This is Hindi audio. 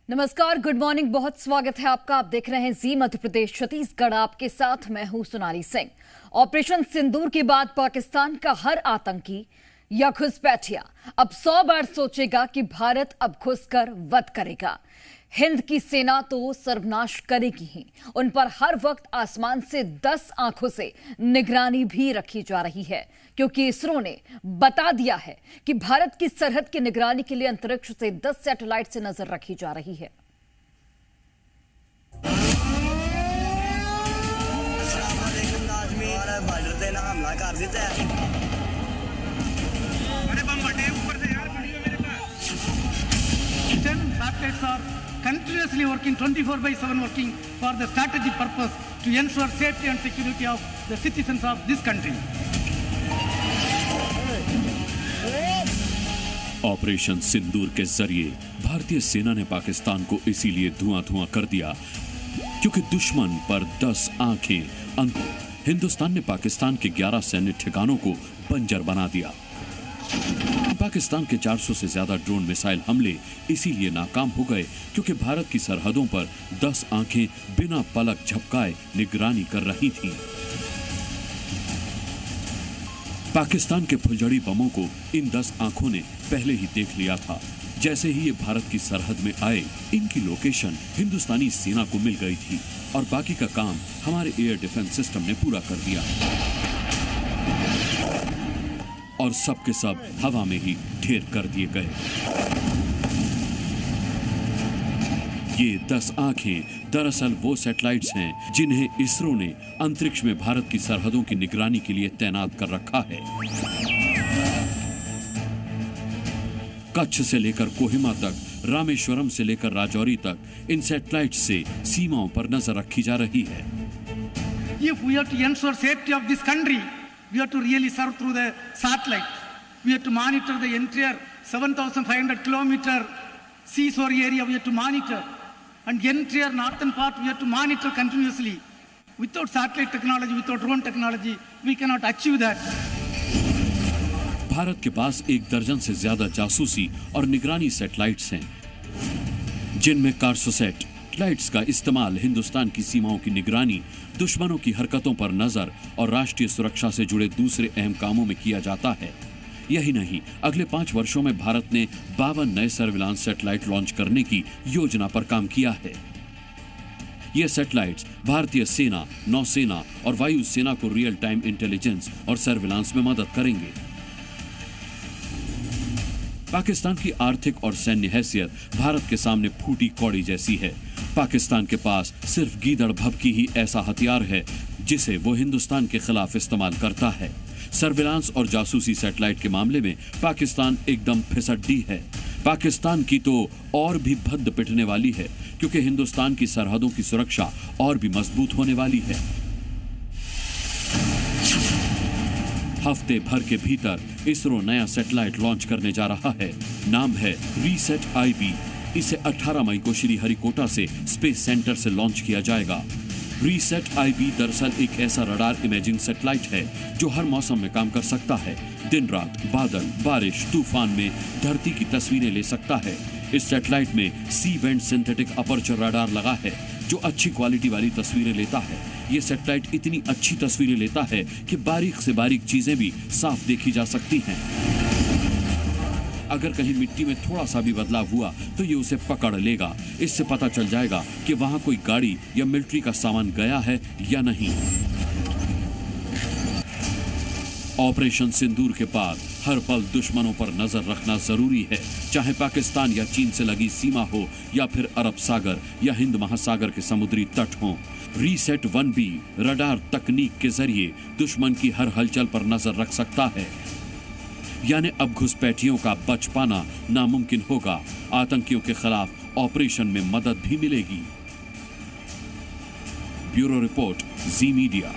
नमस्कार, गुड मॉर्निंग, बहुत स्वागत है आपका। आप देख रहे हैं जी मध्य प्रदेश छत्तीसगढ़। आपके साथ मैं हूं सोनाली सिंह। ऑपरेशन सिंदूर के बाद पाकिस्तान का हर आतंकी या घुसपैठिया अब 100 बार सोचेगा कि भारत अब घुसकर वध करेगा। हिंद की सेना तो सर्वनाश करेगी ही, उन पर हर वक्त आसमान से 10 आंखों से निगरानी भी रखी जा रही है, क्योंकि इसरो ने बता दिया है कि भारत की सरहद की निगरानी के लिए अंतरिक्ष से 10 सैटेलाइट से नजर रखी जा रही है। हमला कर देता है। Satellites are continuously working 24/7 working for the strategic purpose to ensure safety and security of the citizens of this country. Operation Sindoor के जरिए भारतीय सेना ने पाकिस्तान को इसीलिए धुआं कर दिया क्योंकि दुश्मन पर 10 आंखें। हिंदुस्तान ने पाकिस्तान के 11 सैन्य ठिकानों को बंजर बना दिया। पाकिस्तान के 400 से ज्यादा ड्रोन मिसाइल हमले इसीलिए नाकाम हो गए क्योंकि भारत की सरहदों पर 10 आंखें बिना पलक झपकाए निगरानी कर रही थीं। पाकिस्तान के फुलझड़ी बमों को इन 10 आंखों ने पहले ही देख लिया था। जैसे ही ये भारत की सरहद में आए, इनकी लोकेशन हिंदुस्तानी सेना को मिल गई थी और बाकी का काम हमारे एयर डिफेंस सिस्टम ने पूरा कर दिया और सब के सब हवा में ही ढेर कर दिए गए। ये 10 आंखें दरअसल वो सैटेलाइट्स हैं जिन्हें इसरो ने अंतरिक्ष में भारत की सरहदों की निगरानी के लिए तैनात कर रखा है। कच्छ से लेकर कोहिमा तक, रामेश्वरम से लेकर राजौरी तक इन सैटेलाइट से सीमाओं पर नजर रखी जा रही है। If we have to ensure safety of this country, we have to really serve through the satellite. We have to monitor the entire 7,500 kilometer seashore area. We have to monitor, and entire northern part we have to monitor continuously. Without satellite technology, without drone technology, we cannot achieve that. Bharat के पास 1 दर्जन से ज्यादा जासूसी और निगरानी सैटेलाइट्स हैं, जिनमें कार्सोसैट सैटेलाइट्स का इस्तेमाल हिंदुस्तान की सीमाओं की निगरानी, दुश्मनों की हरकतों पर नजर और राष्ट्रीय सुरक्षा से जुड़े दूसरे अहम कामों में किया जाता है। यही नहीं, अगले 5 वर्षों में भारत ने 52 नए सर्विलांस सैटेलाइट लॉन्च करने की योजना पर काम किया है। ये सैटेलाइट्स भारतीय सेना, नौसेना और वायु सेना को रियल टाइम इंटेलिजेंस और सर्विलांस में मदद करेंगे। पाकिस्तान की आर्थिक और सैन्य हैसियत भारत के सामने फूटी कौड़ी जैसी है। पाकिस्तान के पास सिर्फ गीदड़ भभकी ही ऐसा हथियार है जिसे वो हिंदुस्तान के खिलाफ इस्तेमाल करता है। सर्विलांस और जासूसी सैटेलाइट के मामले में पाकिस्तान एकदम फिसड्डी है। पाकिस्तान की तो और भी भद्द पिटने वाली है क्योंकि हिंदुस्तान की सरहदों की सुरक्षा और भी मजबूत होने वाली है। हफ्ते भर के भीतर इसरो नया सैटेलाइट लॉन्च करने जा रहा है। नाम है रीसेट IB। इसे 18 मई को श्रीहरिकोटा से स्पेस सेंटर से लॉन्च किया जाएगा। रीसेट IB दरअसल एक ऐसा रडार इमेजिंग सैटेलाइट है जो हर मौसम में काम कर सकता है। दिन रात, बादल, बारिश, तूफान में धरती की तस्वीरें ले सकता है। इस सैटेलाइट में C band synthetic aperture radar लगा है जो अच्छी क्वालिटी वाली तस्वीरें लेता है। ये सैटेलाइट इतनी अच्छी तस्वीरें लेता है कि बारीक से बारीक चीजें भी साफ देखी जा सकती हैं। अगर कहीं मिट्टी में थोड़ा सा भी बदलाव हुआ तो ये उसे पकड़ लेगा। इससे पता चल जाएगा कि वहां कोई गाड़ी या मिलिट्री का सामान गया है या नहीं। ऑपरेशन सिंदूर के बाद हर पल दुश्मनों पर नजर रखना जरूरी है, चाहे पाकिस्तान या चीन से लगी सीमा हो या फिर अरब सागर या हिंद महासागर के समुद्री तट हों। रीसेट 1B रडार तकनीक के जरिए दुश्मन की हर हलचल पर नजर रख सकता है। यानी अब घुसपैठियों का बच पाना नामुमकिन होगा। आतंकियों के खिलाफ ऑपरेशन में मदद भी मिलेगी। ब्यूरो रिपोर्ट, जी मीडिया।